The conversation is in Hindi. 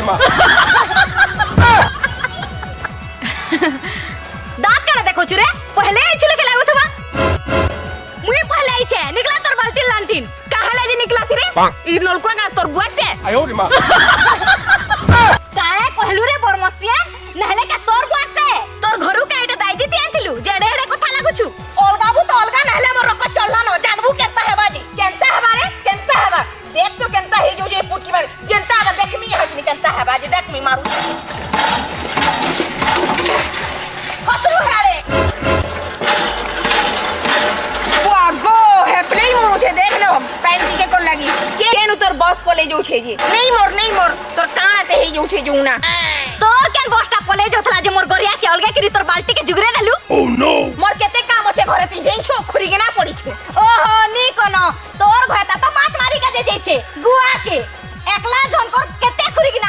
মা दांत कने देखो चुरे पहले ही चुले के लागो थबा मुई पहले आई छे निकला तोर बाल्टी लांटीन काहले जे निकला थी रे ई नलको का तोर बुआटे आयो रे मা काहे कहलु रे बरमसिया नहले का तोर बुआटे तोर घरु के एटा दाई दिती आथिलु जेडे एडे कथा लागुछु अलगाबू तो अलगा नहले मोर रक चलला न जानबू केता हेबा दी केनता हेबा रे केनता हेबा देख तो केनता हे जो जे पुटकी बार केनता हेबा देखमी हजनी केनता हेबा जे देख मी मारू खतरू है रे वागो है प्ले मुझे देख लो पैंटी के कोन लगी केनु तोर बॉस को ले जाऊ छे जी नहीं मोर तोर काना ते हे जाऊ छे जुना तोर केन बॉसटा को ले जाउथला जे मोर गरिया के अलगा करी तोर बाल्टी के जुगरे देलु ओह नो मोर केते काम होते घरे ती जेई छो खुरी के ना पड़ी छे ओहो नी कोनो तोर घता तो माछ मारी के जे जैसे गुआ के एकला झनकर केते खुरी के